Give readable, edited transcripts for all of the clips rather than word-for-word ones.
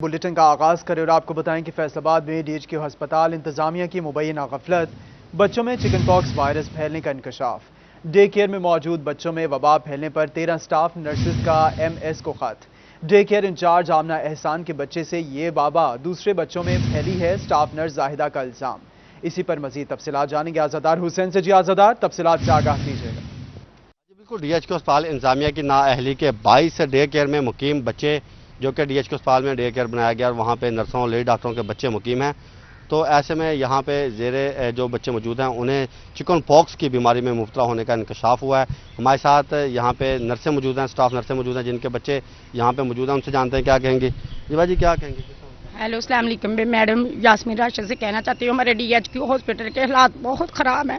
Bulletin کا آغاز کریں اور آپ کو بتائیں کہ فیصل آباد میں ڈی ایچ کیو ہسپتال انتظامیہ کی مبینہ غفلت، بچوں میں چکن پاکس وائرس پھیلنے کا انکشاف۔ ڈے کیئر میں موجود بچوں میں وبا پھیلنے پر 13 سٹاف نرسز کا ایم ایس کو خط۔ ڈے کیئر انچارج آمنہ احسان کے بچے سے یہ وبا دوسرے بچوں میں پھیلی ہے، سٹاف نرس زاہدہ کا الزام۔ اسی پر مزید تفصیلات جانیں گے آزادار حسین سے۔ جی آزادار، تفصیلات سے آگاہ کیجیے گا۔ بالکل، ڈی ایچ کیو ہسپتال انتظامیہ کی نااہلی کے 22 ڈے کیئر میں مقیم بچے، جو کہ ڈی ایچ کیو ہسپتال میں ڈے کیئر بنایا گیا اور وہاں پہ نرسوں اور لیڈی ڈاکٹروں کے بچے مقیم ہیں، تو ایسے میں یہاں پہ جو بچے موجود ہیں انہیں چکن پاکس کی بیماری میں مبتلا ہونے کا انکشاف ہوا ہے۔ ہمارے ساتھ یہاں پہ نرسیں موجود ہیں، سٹاف نرسیں موجود ہیں جن کے بچے یہاں پہ موجود ہیں، ان سے جانتے ہیں کیا کہیں گی۔ جی بھائی، کیا کہیں گے؟ ہیلو، السلام علیکم۔ میں میڈم یاسمین راشد سے کہنا چاہتی ہوں، ہمارے ڈی ایچ کیو ہاسپٹل کے حالات بہت خراب ہیں،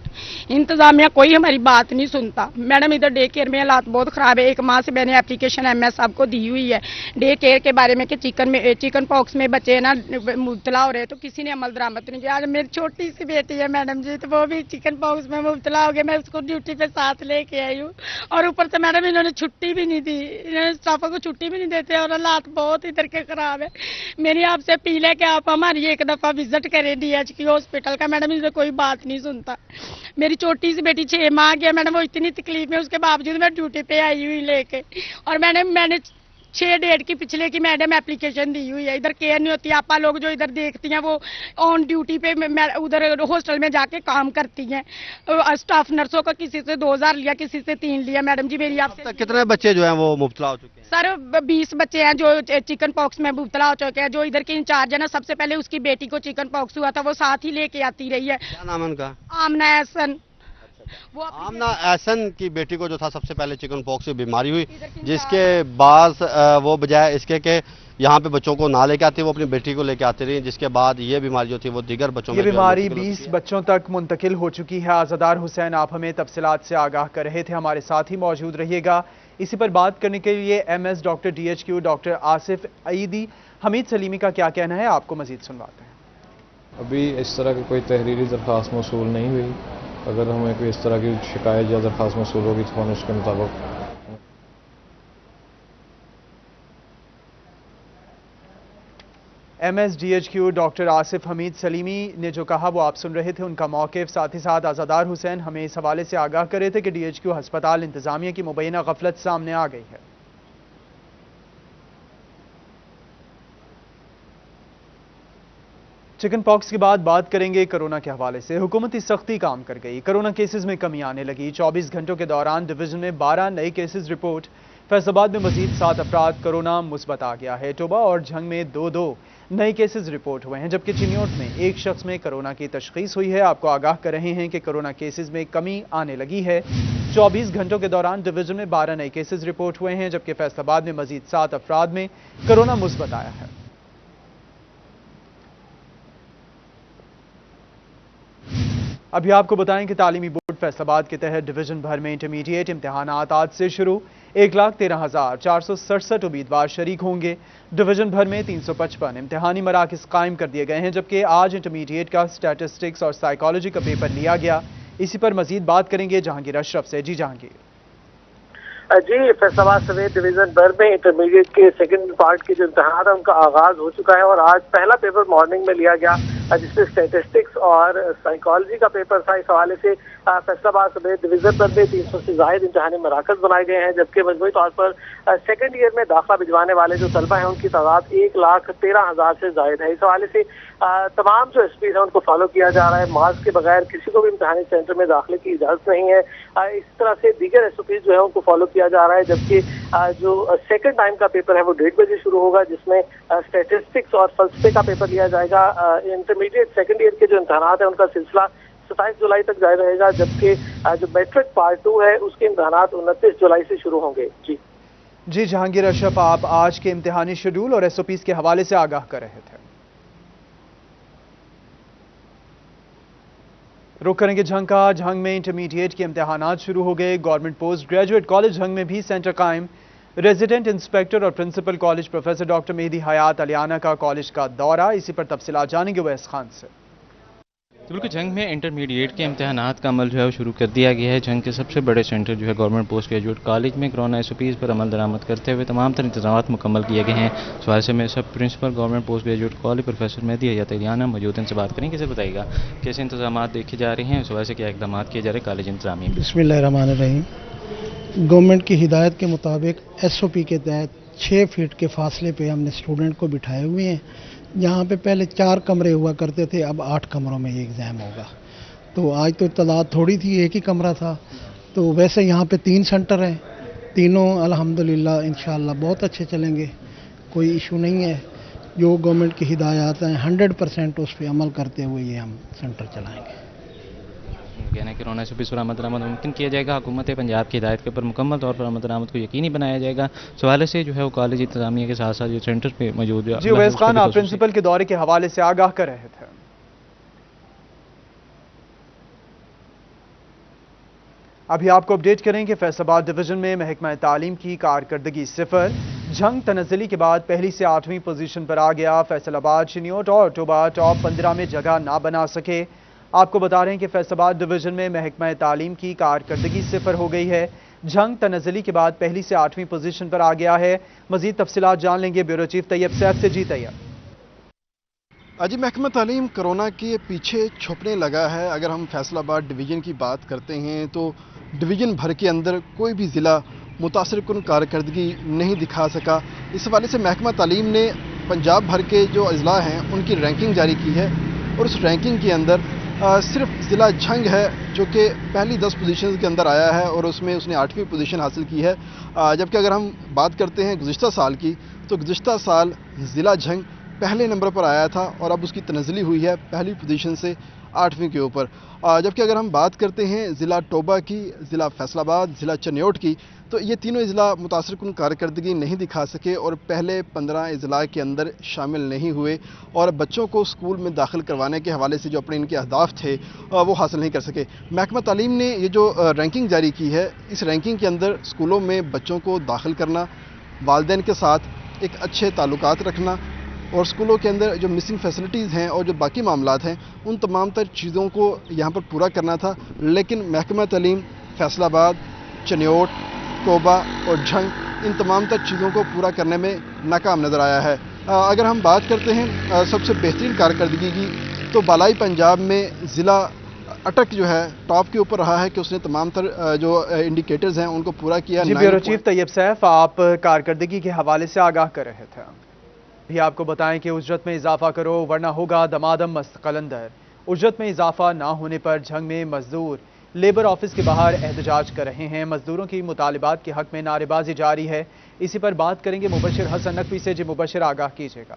انتظامیہ کوئی ہماری بات نہیں سنتا۔ میڈم ادھر ڈے کیئر میں حالات بہت خراب ہے۔ ایک ماہ سے میں نے اپلیکیشن ایم ایس صاحب کو دی ہوئی ہے ڈے کیئر کے بارے میں کہ چکن پاکس میں بچے نا مبتلا ہو رہے، تو کسی نے عمل درآمد نہیں کیا۔ آج میری چھوٹی سی بیٹی ہے میڈم جی، تو وہ بھی چکن پاکس میں مبتلا ہو گیا، میں اس کو ڈیوٹی پہ ساتھ لے کے آئی ہوں، اور اوپر سے میڈم انہوں نے چھٹی بھی نہیں دی، انہوں نے اسٹافوں کو چھٹی بھی نہیں دیتے، اور حالات بہت ادھر کے خراب ہے۔ میری آپ سے اپیل ہے کہ آپ ہماری ایک دفعہ وزٹ کریں ڈی ایچ کیو ہاسپٹل کا۔ میڈم اس میں کوئی بات نہیں سنتا۔ میری چھوٹی سی بیٹی 6 ماہ کی ہے میڈم، وہ اتنی تکلیف میں، اس کے باوجود میں ڈیوٹی پہ آئی ہوئی لے کے، اور میں نے 6 ڈیٹ کی پچھلے کی میڈم اپلیکیشن دی ہوئی ہے۔ ادھر کیئر نہیں ہوتی، آپا لوگ جو ادھر دیکھتی ہیں وہ آن ڈیوٹی پہ ادھر ہاسٹل میں جا کے کام کرتی ہیں۔ اسٹاف نرسوں کا کسی سے 2000 لیا، کسی سے 3 لیا۔ میڈم جی میری آپ سے کتنے بچے جو ہیں وہ مبتلا ہو چکے ہیں؟ سر 20 بچے ہیں جو چکن پاکس میں مبتلا ہو چکے ہیں۔ جو ادھر کے انچارج ہے نا، سب سے پہلے اس کی بیٹی کو چکن پاکس ہوا تھا، وہ ساتھ ہی لے کے آتی رہی ہے۔ کیا نام ہے ان کا؟ آمنہ احسن۔ وہ آمنہ احسن کی بیٹی کو جو تھا سب سے پہلے چکن پاکس کی بیماری ہوئی، جس کے بعد وہ بجائے اس کے کہ یہاں پہ بچوں کو نہ لے کے آتی، وہ اپنی بیٹی کو لے کے آتی رہی، جس کے بعد یہ بیماری جو تھی وہ دیگر بچوں میں یہ بیماری 20 بچوں تک منتقل ہو چکی ہے۔ آزادار حسین، آپ ہمیں تفصیلات سے آگاہ کر رہے تھے، ہمارے ساتھ ہی موجود رہیے گا۔ اسی پر بات کرنے کے لیے M S doctor D H Q doctor Asif عیدی، حمید سلیمی کا کیا کہنا ہے، آپ کو مزید سنواتے ہیں۔ ابھی اس طرح کی کوئی تحریری درخواست موصول نہیں ہوئی، اگر ہمیں کوئی اس طرح کی شکایت یا درخواست موصول ہوگی تو ہم اس کے مطابق M S D H Q doctor Asif Hamid Saleemi نے جو کہا وہ آپ سن رہے تھے، ان کا موقف۔ ساتھ ہی ساتھ آزادار حسین ہمیں اس حوالے سے آگاہ کر رہے تھے کہ ڈی ایچ کیو ہسپتال انتظامیہ کی مبینہ غفلت سامنے آ گئی ہے۔ چکن پاکس کے بعد بات کریں گے کرونا کے حوالے سے۔ حکومتی سختی کام کر گئی، کرونا کیسز میں کمی آنے لگی۔ 24 گھنٹوں کے دوران ڈویژن میں 12 نئے کیسز رپورٹ۔ فیصل آباد میں مزید 7 افراد کرونا مثبت آ گیا ہے۔ ٹوبہ اور جھنگ میں 2 نئے کیسز رپورٹ ہوئے ہیں، جبکہ چنیوٹ میں 1 شخص میں کرونا کی تشخیص ہوئی ہے۔ آپ کو آگاہ کر رہے ہیں کہ کرونا کیسز میں کمی آنے لگی ہے۔ 24 گھنٹوں کے دوران ڈویژن میں 12 نئے کیسز رپورٹ ہوئے ہیں، جبکہ فیصل آباد میں مزید 7 افراد میں کرونا مثبت آیا ہے۔ ابھی آپ کو بتائیں کہ تعلیمی بورڈ فیصل آباد کے تحت ڈویژن بھر میں انٹرمیڈیٹ امتحانات آج سے شروع۔ 1,13,467 امیدوار شریک ہوں گے۔ ڈویژن بھر میں 355 امتحانی مراکز قائم کر دیے گئے ہیں، جبکہ آج انٹرمیڈیٹ کا سٹیٹسٹکس اور سائیکالوجی کا پیپر لیا گیا۔ اسی پر مزید بات کریں گے جہانگیر اشرف سے۔ جی جہانگیر۔ جی، فیصل آباد سمیت ڈویژن بھر میں انٹرمیڈیٹ کے سیکنڈ پارٹ کے جو امتحانات ہیں ان کا آغاز ہو چکا ہے، اور آج پہلا پیپر مارننگ میں لیا گیا، جس میں اسٹیٹسٹکس اور سائیکالوجی کا پیپر تھا۔ اس حوالے سے فیصل آباد سمیت ڈویژن بھر میں 300 سے زائد امتحانی مراکز بنائے گئے ہیں، جبکہ مجموعی طور پر سیکنڈ ایئر میں داخلہ بھجوانے والے جو طلبہ ہیں ان کی تعداد 1,13,000 سے زائد ہے۔ اس حوالے سے تمام جو ایس پیز ہیں ان کو فالو کیا جا رہا ہے۔ ماسک کے بغیر کسی کو بھی امتحانی سینٹر میں داخلے کی اجازت نہیں ہے۔ اس طرح سے دیگر ایس او پیز جو ہے ان کو فالو کیا جا رہا ہے، جبکہ جو سیکنڈ ٹائم کا پیپر ہے وہ 1:30 بجے شروع ہوگا، جس میں اسٹیٹسٹکس اور فلسفے کا پیپر لیا جائے گا۔ انٹرمیڈیٹ سیکنڈ ایئر کے جو امتحانات ہیں ان کا سلسلہ 27 جولائی تک جاری رہے گا، جبکہ جو میٹرک پارٹ 2 ہے اس کے امتحانات 29 جولائی سے شروع ہوں گے۔ جی جہانگیر اشرف، آپ آج کے امتحانی شیڈول اور ایس او پیز کے حوالے سے آگاہ کر رہے تھے۔ رخ کریں گے جھنگ کا۔ جھنگ میں انٹرمیڈیٹ کے امتحانات شروع ہو گئے۔ Government post graduate college Jhang میں بھی سینٹر قائم۔ ریزیڈنٹ انسپیکٹر اور پرنسپل کالج پروفیسر ڈاکٹر مہدی حیات علیانہ کا کالج کا دورہ۔ اسی پر تفصیلات جانیں گے ویس خان سے۔ بالکل جنگ میں انٹرمیڈیٹ کے امتحانات کا عمل جو ہے وہ شروع کر دیا گیا ہے. جنگ کے سب سے بڑے سینٹر جو ہے گورنمنٹ پوسٹ گریجویٹ کالج میں کورونا SOPs پر عمل درآمد کرتے ہوئے تمام تر انتظامات مکمل کیے گئے ہیں. اس حوالے سے میں سب principal government post graduate college professor Mehdi Hayat Aliana موجود ہیں، ان سے بات کریں. کیسے بتائے گا کیسے انتظامات دیکھے جا رہے ہیں، اس حوالے سے کیا اقدامات کیے جا رہے ہیں کالج انتظامیہ میں؟ بسم اللہ الرحمن الرحیم. گورنمنٹ کی ہدایت کے مطابق SOP کے تحت 6 فٹ کے فاصلے پہ ہم نے اسٹوڈنٹ کو بٹھائے ہوئے ہیں. جہاں پہ پہلے 4 کمرے ہوا کرتے تھے اب 8 کمروں میں یہ ایگزام ہوگا. تو آج تو تعداد تھوڑی تھی، ایک ہی کمرہ تھا. تو ویسے یہاں پہ 3 سینٹر ہیں، تینوں الحمدللہ انشاءاللہ بہت اچھے چلیں گے، کوئی ایشو نہیں ہے. جو گورنمنٹ کی ہدایات ہیں 100% اس پہ عمل کرتے ہوئے یہ ہم سینٹر چلائیں گے. یعنی کورونا SOPs پر عمل درآمد ممکن کیا جائے گا. حکومت پنجاب کی ہدایت کے اوپر مکمل طور پر عمل درآمد کو یقینی بنایا جائے گا. اس حوالے سے جو ہے وہ کالج انتظامیہ کے ساتھ ساتھ جو سینٹر پہ موجود ہے. جی اویس خان، آپ پرنسپل کے دورے کے حوالے سے آگاہ کر رہے تھے. ابھی آپ کو اپڈیٹ کریں کہ فیصل آباد ڈویژن میں محکمہ تعلیم کی کارکردگی 0. جنگ تنزلی کے بعد پہلی سے 8ویں پوزیشن پر آ گیا. فیصل آباد، چنیوٹ اور ٹوبہ ٹاپ 15 میں جگہ نہ بنا سکے. آپ کو بتا رہے ہیں کہ فیصل آباد ڈویژن میں محکمہ تعلیم کی کارکردگی 0 ہو گئی ہے. جنگ تنزلی کے بعد پہلی سے 8ویں پوزیشن پر آ گیا ہے. مزید تفصیلات جان لیں گے بیورو چیف طیب سیف سے. جی طیب. جی محکمہ تعلیم کرونا کے پیچھے چھپنے لگا ہے. اگر ہم فیصل آباد ڈویژن کی بات کرتے ہیں تو ڈویژن بھر کے اندر کوئی بھی ضلع متاثر کن کارکردگی نہیں دکھا سکا. اس حوالے سے محکمہ تعلیم نے پنجاب بھر کے جو اضلاع ہیں ان کی رینکنگ جاری کی ہے اور اس رینکنگ کے اندر صرف ضلع جھنگ ہے جو کہ پہلی 10 پوزیشنز کے اندر آیا ہے اور اس میں اس نے 8ویں پوزیشن حاصل کی ہے. جبکہ اگر ہم بات کرتے ہیں گزشتہ سال کی تو گزشتہ سال ضلع جھنگ پہلے نمبر پر آیا تھا اور اب اس کی تنزلی ہوئی ہے پہلی پوزیشن سے 8ویں کے اوپر. جبکہ اگر ہم بات کرتے ہیں ضلع ٹوبہ کی، ضلع فیصل آباد، ضلع چنیوٹ کی، تو یہ تینوں اضلاع متاثر کن کارکردگی نہیں دکھا سکے اور پہلے 15 اضلاع کے اندر شامل نہیں ہوئے اور بچوں کو اسکول میں داخل کروانے کے حوالے سے جو اپنے ان کے اہداف تھے وہ حاصل نہیں کر سکے. محکمہ تعلیم نے یہ جو رینکنگ جاری کی ہے، اس رینکنگ کے اندر اسکولوں میں بچوں کو داخل کرنا، والدین کے ساتھ ایک اچھے تعلقات رکھنا اور اسکولوں کے اندر جو مسنگ فیسلٹیز ہیں اور جو باقی معاملات ہیں ان تمام تر چیزوں کو یہاں پر پورا کرنا تھا. لیکن محکمہ تعلیم فیصل آباد، چنیوٹ، ٹوبہ اور جھنگ ان تمام تر چیزوں کو پورا کرنے میں ناکام نظر آیا ہے. اگر ہم بات کرتے ہیں سب سے بہترین کارکردگی کی تو بالائی پنجاب میں ضلع اٹک جو ہے ٹاپ کے اوپر رہا ہے کہ اس نے تمام تر جو انڈیکیٹرز ہیں ان کو پورا کیا. جی بیورو چیف طیب سیف، آپ کارکردگی کے حوالے سے آگاہ کر رہے تھے. بھی آپ کو بتائیں کہ اجرت میں اضافہ کرو ورنہ ہوگا دمادم مست قلندر. اجرت میں اضافہ نہ ہونے پر جھنگ میں مزدور لیبر آفس کے باہر احتجاج کر رہے ہیں. مزدوروں کی مطالبات کے حق میں نعرے بازی جاری ہے. اسی پر بات کریں گے مبشر حسن نقوی سے. جی مبشر، آگاہ کیجیے گا.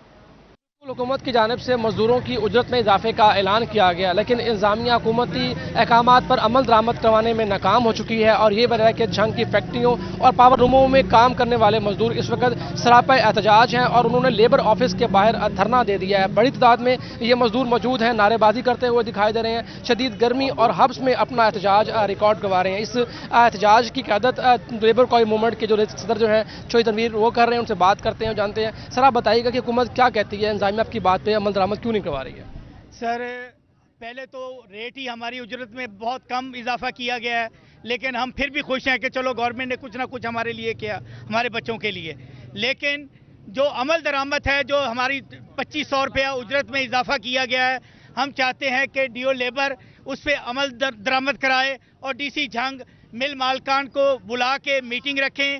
حکومت کی جانب سے مزدوروں کی اجرت میں اضافے کا اعلان کیا گیا، لیکن انتظامیہ حکومتی احکامات پر عمل درآمد کروانے میں ناکام ہو چکی ہے اور یہ وجہ ہے کہ جھنگ کی فیکٹریوں اور پاور روموں میں کام کرنے والے مزدور اس وقت سراپا احتجاج ہیں اور انہوں نے لیبر آفس کے باہر دھرنا دے دیا ہے. بڑی تعداد میں یہ مزدور موجود ہیں، نعرے بازی کرتے ہوئے دکھائی دے رہے ہیں. شدید گرمی اور حبس میں اپنا احتجاج ریکارڈ کروا رہے ہیں. اس احتجاج کی قیادت لیبر کوئی موومنٹ کے جو صدر جو ہیں چوئی تنویر وہ کر رہے ہیں. ان سے بات کرتے ہیں، جانتے ہیں. سر آپ بتائیے گا کہ حکومت کیا کہتی ہے، انتظامیہ آپ کی بات پہ عمل درآمد کیوں نہیں کروا رہی ہے؟ سر پہلے تو ریٹ ہی ہماری اجرت میں بہت کم اضافہ کیا گیا ہے، لیکن ہم پھر بھی خوش ہیں کہ چلو گورنمنٹ نے کچھ نہ کچھ ہمارے لیے کیا، ہمارے بچوں کے لیے. لیکن جو عمل درآمد ہے، جو ہماری 2500 روپیہ اجرت میں اضافہ کیا گیا ہے، ہم چاہتے ہیں کہ ڈیو لیبر اس پہ عمل درآمد کرائے اور ڈی سی جھنگ مل مالکان کو بلا کے میٹنگ رکھیں.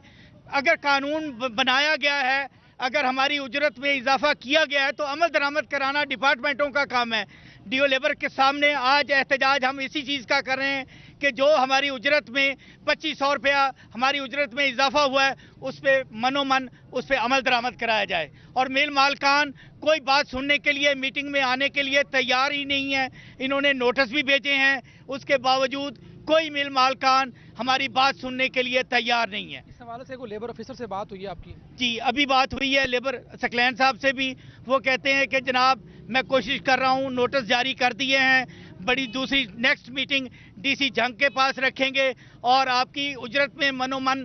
اگر قانون بنایا گیا ہے، اگر ہماری اجرت میں اضافہ کیا گیا ہے تو عمل درآمد کرانا ڈپارٹمنٹوں کا کام ہے. ڈیو لیبر کے سامنے آج احتجاج ہم اسی چیز کا کر رہے ہیں کہ جو ہماری اجرت میں 2500 روپیہ ہماری اجرت میں اضافہ ہوا ہے اس پہ من اس پہ عمل درآمد کرایا جائے. اور میل مالکان کوئی بات سننے کے لیے میٹنگ میں آنے کے لیے تیار ہی نہیں ہے. انہوں نے نوٹس بھی بھیجے ہیں، اس کے باوجود کوئی میل مالکان ہماری بات سننے کے لیے تیار نہیں ہے. اس حوالے سے کوئی لیبر آفیسر سے بات ہوئی ہے آپ کی؟ جی ابھی بات ہوئی ہے لیبر سکلین صاحب سے بھی. وہ کہتے ہیں کہ جناب میں کوشش کر رہا ہوں، نوٹس جاری کر دیے ہیں، بڑی دوسری next meeting D C Jhang کے پاس رکھیں گے اور آپ کی اجرت میں من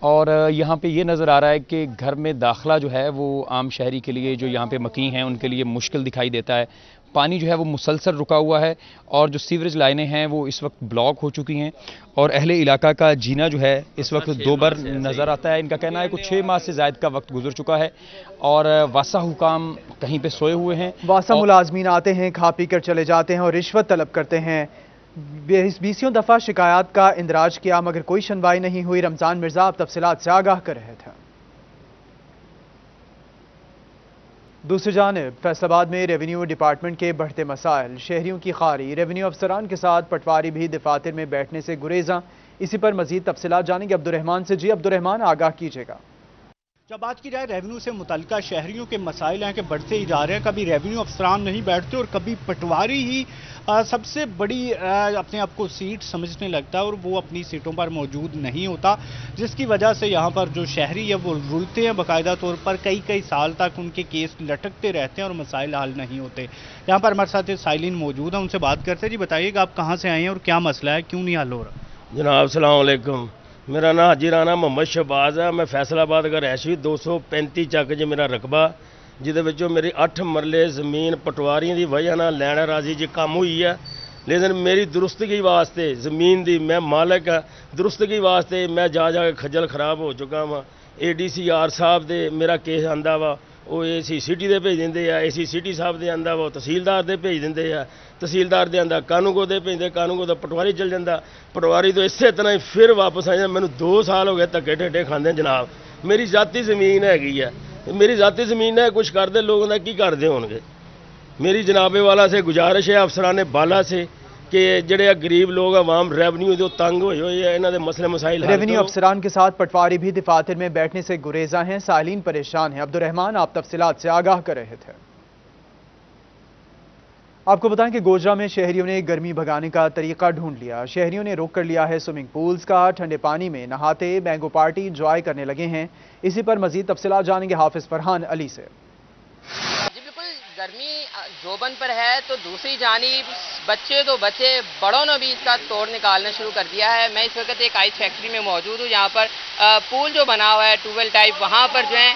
اور یہاں پہ یہ نظر آ رہا ہے کہ گھر میں داخلہ جو ہے وہ عام شہری کے لیے جو یہاں پہ مقیم ہیں ان کے لیے مشکل دکھائی دیتا ہے. پانی جو ہے وہ مسلسل رکا ہوا ہے اور جو سیوریج لائنیں ہیں وہ اس وقت بلاک ہو چکی ہیں اور اہل علاقہ کا جینا جو ہے اس وقت دوبر نظر آتا ہے. ان کا کہنا ہے کہ 6 ماہ سے زائد کا وقت گزر چکا ہے اور واسا حکام کہیں پہ سوئے ہوئے ہیں. واسا ملازمین آتے ہیں، کھا پی کر چلے جاتے ہیں اور رشوت طلب کرتے ہیں. 20 دفعہ شکایات کا اندراج کیا مگر کوئی سنوائی نہیں ہوئی. رمضان مرزا اب تفصیلات سے آگاہ کر رہے تھے. دوسری جانب فیصل آباد میں ریونیو ڈپارٹمنٹ کے بڑھتے مسائل، شہریوں کی خاری، ریونیو افسران کے ساتھ پٹواری بھی دفاتر میں بیٹھنے سے گریزاں. اسی پر مزید تفصیلات جانیں گے عبدالرحمان سے. جی عبدالرحمان، آگاہ کیجیے گا. جب بات کی جائے ریونیو سے متعلقہ شہریوں کے مسائل ہیں کہ بڑھتے ہی جا رہے ہیں. کبھی ریونیو افسران نہیں بیٹھتے اور کبھی پٹواری ہی سب سے بڑی اپنے آپ کو سیٹ سمجھنے لگتا ہے اور وہ اپنی سیٹوں پر موجود نہیں ہوتا، جس کی وجہ سے یہاں پر جو شہری ہے وہ رلتے ہیں باقاعدہ طور پر. کئی سال تک ان کے کیس لٹکتے رہتے ہیں اور مسائل حل نہیں ہوتے. یہاں پر ہمارے ساتھ سائلین موجود ہیں، ان سے بات کرتے ہیں. جی بتائیے کہ آپ کہاں سے آئے ہیں اور کیا مسئلہ ہے، کیوں نہیں حل ہو رہا؟ جناب السلام علیکم، میرا نام حاجی رانا محمد شہباز ہے. میں فیصل آباد کا رہائشی 235 ਚੱਕ جو میرا رقبہ جہدے وچوں میری 8 مرلے زمین پٹواریاں دی وجہ نال لینا راضی جی کم ہوئی ہے. لیکن میری درستگی واسطے زمین دی میں مالک ہے، درستگی واسطے میں جا کے کھجل خراب ہو چکا وا. ADCR صاحب دے میرا کیس آندا وا، وہ AC سٹی دے بھیج دیندے آ. AC سٹی صاحب دے آندا وا تحصیلدار دے بھیج دیندے آ. تحصیلدار دے آندا کانوگو دے بھیجدے، کانوگو دا پٹواری چل جاندا، پٹواری تو اسی طرح ہی پھر واپس آ جاندا. مینوں 2 سال ہو گئے دھکے ٹھٹے کھاندے. جناب میری ذاتی زمین ਹੈਗੀ ہے، میری ذاتی زمین ہے، کچھ کر دے لوگوں کا کی کرتے ہون گے. میری جناب والا سے گزارش ہے افسران بالا سے کہ جڑے غریب لوگ عوام ریونیو جو تنگ ہوئے ہیں انہاں دے مسئلے مسائل حل ریونیو افسران کے ساتھ پٹواری بھی دفاتر میں بیٹھنے سے گریزاں ہیں. سائلین پریشان ہیں. عبدالرحمان، آپ تفصیلات سے آگاہ کر رہے تھے. آپ کو بتائیں کہ گوجرا میں شہریوں نے گرمی بھگانے کا طریقہ ڈھونڈ لیا. شہریوں نے رک کر لیا ہے سوئمنگ پولز کا. ٹھنڈے پانی میں نہاتے مینگو پارٹی انجوائے کرنے لگے ہیں. اسی پر مزید تفصیلات جانیں گے حافظ فرحان علی سے. جی بالکل، گرمی جوبن پر ہے تو دوسری جانب بچے تو بچے بڑوں نے بھی اس کا توڑ نکالنا شروع کر دیا ہے. میں اس وقت ایک آئس فیکٹری میں موجود ہوں. یہاں پر پول جو بنا ہوا ہے ٹیوبویل ٹائپ، وہاں پر جو ہیں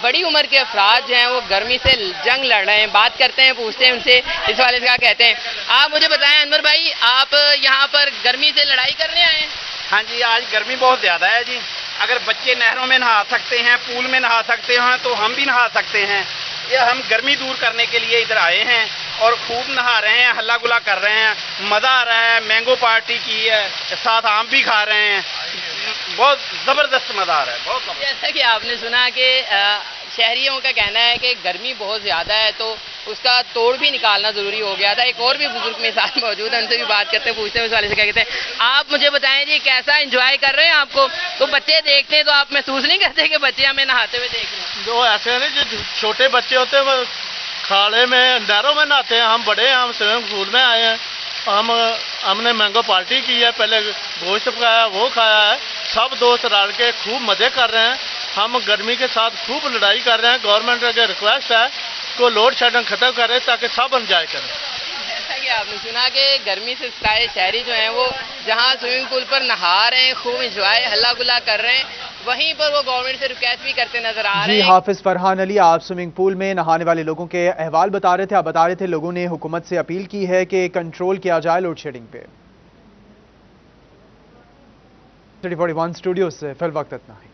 بڑی عمر کے افراد جو ہیں وہ گرمی سے جنگ لڑ رہے ہیں. بات کرتے ہیں، پوچھتے ہیں ان سے اس والے سے کیا کہتے ہیں. آپ مجھے بتائیں انور بھائی، آپ یہاں پر گرمی سے لڑائی کرنے آئے ہیں؟ ہاں جی، آج گرمی بہت زیادہ ہے جی. اگر بچے نہروں میں نہا سکتے ہیں، پول میں نہا سکتے ہیں تو ہم بھی نہا سکتے ہیں. یہ ہم گرمی دور کرنے کے لیے ادھر آئے ہیں اور خوب نہا رہے ہیں، ہلا گلا کر رہے ہیں، مزہ آ رہا ہے. مینگو پارٹی کی ہے، ساتھ آم بھی کھا رہے ہیں. بہت زبردست مزہ آ رہا ہے. بہت جیسا کہ آپ نے سنا کہ شہریوں کا کہنا ہے کہ گرمی بہت زیادہ ہے تو اس کا توڑ بھی نکالنا ضروری ہو گیا تھا. ایک اور بھی بزرگ میرے ساتھ موجود ہیں، ان سے بھی بات کرتے ہیں، پوچھتے ہیں اس والے سے کیا کہتے ہیں. آپ مجھے بتائیں جی کیسا انجوائے کر رہے ہیں؟ آپ کو تو بچے دیکھتے ہیں تو آپ محسوس نہیں کرتے کہ بچے ہمیں نہاتے ہوئے دیکھ رہے ہیں؟ جو ایسے ہیں جو چھوٹے بچے ہوتے ہیں وہ کھاڑے میں نہروں میں نہاتے ہیں. ہم بڑے ہیں، ہم سوئمنگ پول میں آئے ہیں. ہم نے مینگو پارٹی کی ہے، پہلے گوشت پکایا وہ کھایا ہے. سب دوست رل کے خوب مزے کر رہے ہیں. ہم گرمی کے ساتھ خوب لڑائی کر رہے ہیں. گورنمنٹ کا ریکویسٹ ہے کو لوڈ شیڈنگ ختم کرے تاکہ سب انجوائے کریں. جیسا کہ آپ نے سنا کہ گرمی سے سائے شہری جو ہیں وہ جہاں سوئمنگ پول پر نہا رہے ہیں، خوب انجوائے ہلا گلا کر رہے ہیں، وہیں پر وہ گورنمنٹ سے ریکویسٹ بھی کرتے نظر آ رہے ہیں. جی حافظ فرحان علی، آپ سوئمنگ پول میں نہانے والے لوگوں کے احوال بتا رہے تھے. آپ بتا رہے تھے لوگوں نے حکومت سے اپیل کی ہے کہ کنٹرول کیا جائے لوڈ شیڈنگ پہ. 341 اسٹوڈیو سے فی الوقت اتنا ہی.